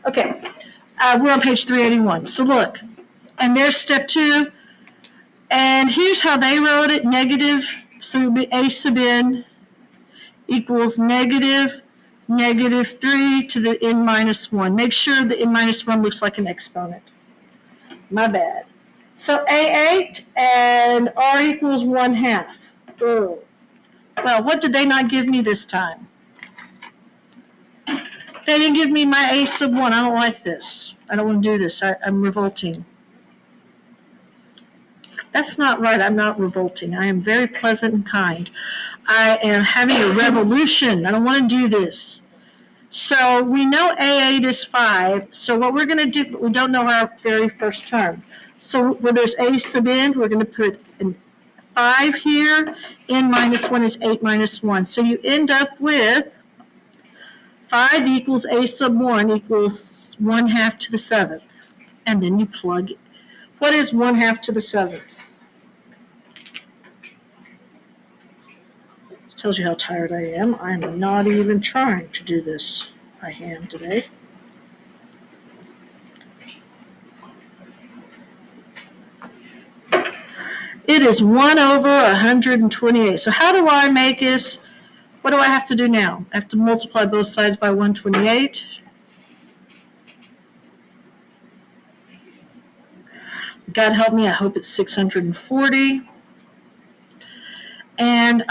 Okay, we're on page 381. So look, and there's step 2. And here's how they wrote it. Negative, so it would be a sub n equals negative 3 to the n minus 1. Make sure the n minus 1 looks like an exponent. My bad. So A8 and R equals 1/2. Ugh. Well, what did they not give me this time? They didn't give me my A sub 1. I don't like this. I don't want to do this. I'm revolting. That's not right. I'm not revolting. I am very pleasant and kind. I am having a revolution. I don't want to do this. So we know A8 is 5. So what we're going to do, we don't know our very first term. So where there's A sub n, we're going to put 5 here. N minus 1 is 8 minus 1. So you end up with 5 equals A sub 1 equals 1/2 to the 7th. And then you plug it. What is 1/2 to the 7th? Tells you how tired I am. I'm not even trying to do this by hand today. It is 1/128. So how do I make this? What do I have to do now? I have to multiply both sides by 128. God help me, I hope it's 640. And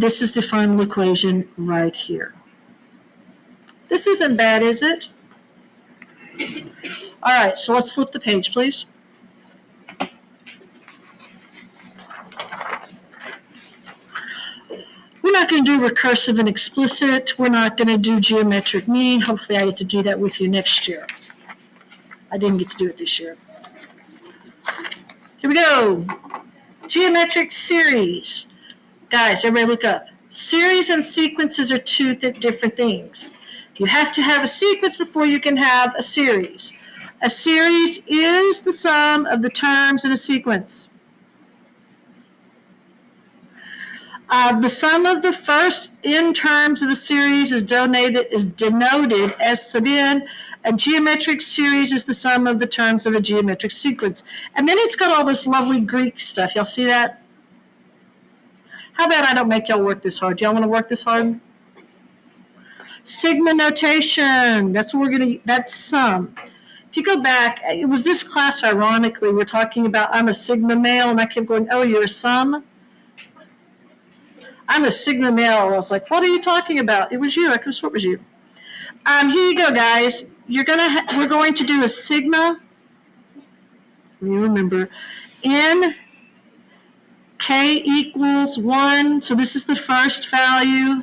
this is the final equation right here. This isn't bad, is it? All right, so let's flip the page, please. We're not going to do recursive and explicit. We're not going to do geometric mean. Hopefully I get to do that with you next year. I didn't get to do it this year. Here we go. Geometric series. Guys, everybody look up. Series and sequences are two different things. You have to have a sequence before you can have a series. A series is the sum of the terms in a sequence. The sum of the first n terms of a series is denoted as sub n. A geometric series is the sum of the terms of a geometric sequence. And then it's got all this lovely Greek stuff. Y'all see that? How about I don't make y'all work this hard? Y'all want to work this hard? Sigma notation. That's what that's sum. If you go back, it was this class, ironically, we're talking about I'm a sigma male, and I kept going, oh, you're a sum? I'm a sigma male. I was like, what are you talking about? It was you. I could have sworn it was you. Here you go, guys. We're going to do a sigma. You remember, n k equals 1. So this is the first value.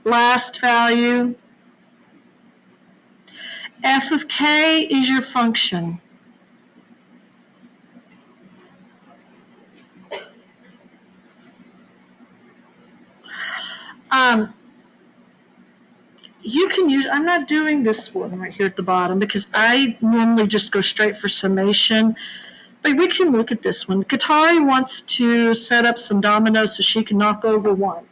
Last value. F of k is your function. You can use, I'm not doing this one right here at the bottom because I normally just go straight for summation, but we can look at this one. Katari wants to set up some dominoes so she can knock over 1,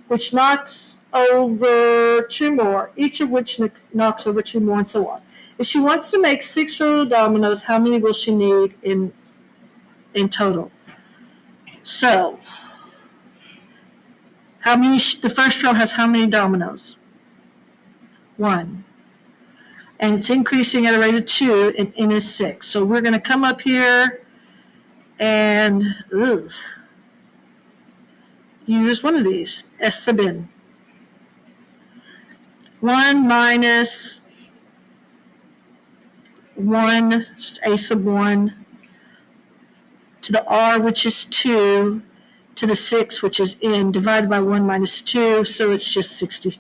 which knocks over 2 more, each of which knocks over 2 more, and so on. If she wants to make 6 total dominoes, how many will she need in total? So, the first row has how many dominoes? 1. And it's increasing at a rate of 2, and n is 6. So we're going to come up here and use one of these, S sub n. 1 minus 1, A sub 1, to the R, which is 2, to the 6, which is n, divided by 1 minus 2, so it's just 60.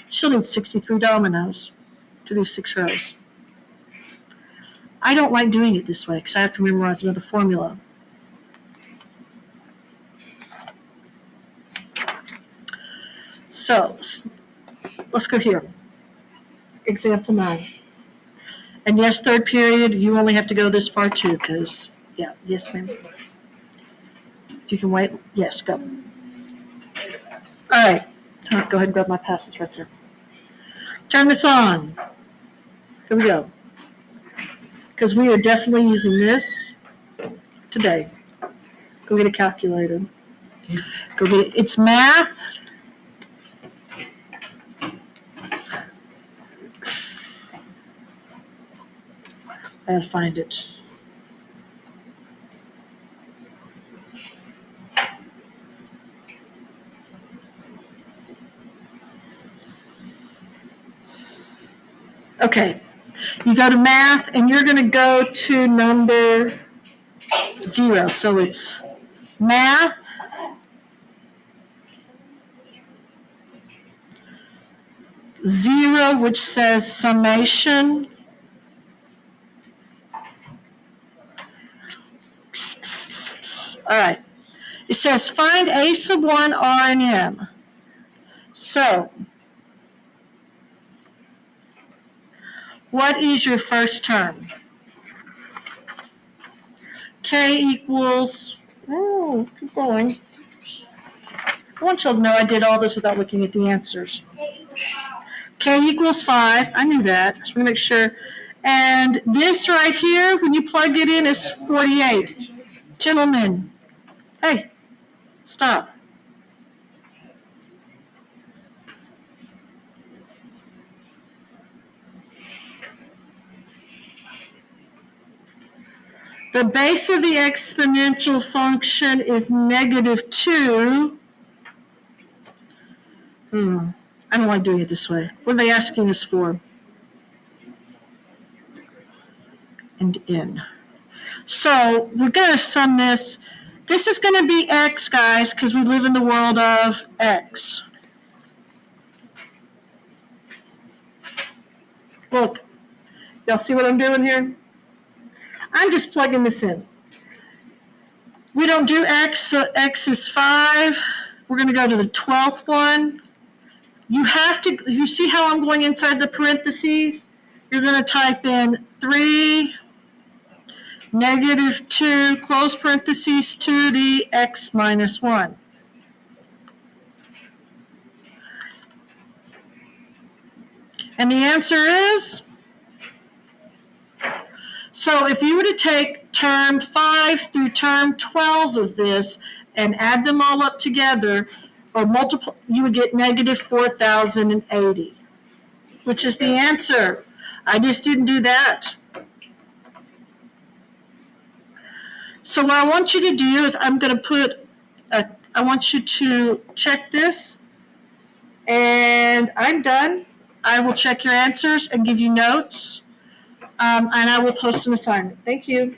She'll need 63 dominoes to do 6 rows. I don't like doing it this way because I have to memorize another formula. So let's go here. Example 9. And yes, third period, you only have to go this far too because, yeah, yes, ma'am. If you can wait, yes, go. All right, go ahead and grab my passes right there. Turn this on. Here we go. Because we are definitely using this today. Go get a calculator. Go get it. It's math. I gotta find it. Okay. You go to math and you're gonna go to number 0. So it's math 0, which says summation. All right. It says find A sub 1, R, and M. So, what is your first term? K equals, keep going. I want you to know I did all this without looking at the answers. K equals 5. I knew that. Just want to make sure. And this right here, when you plug it in, is 48. Gentlemen, hey, stop. The base of the exponential function is -2. I don't like doing it this way. What are they asking us for? And n. So we're going to sum this. This is going to be x, guys, because we live in the world of x. Look, y'all see what I'm doing here? I'm just plugging this in. We don't do x, so x is 5. We're going to go to the 12th one. You see how I'm going inside the parentheses? You're going to type in 3, -2, close parentheses, to the x minus 1. And the answer is? So if you were to take term 5 through term 12 of this and add them all up together, or multiply, you would get -4,080, which is the answer. I just didn't do that. So what I want you to do is I want you to check this, and I'm done. I will check your answers and give you notes, and I will post an assignment. Thank you.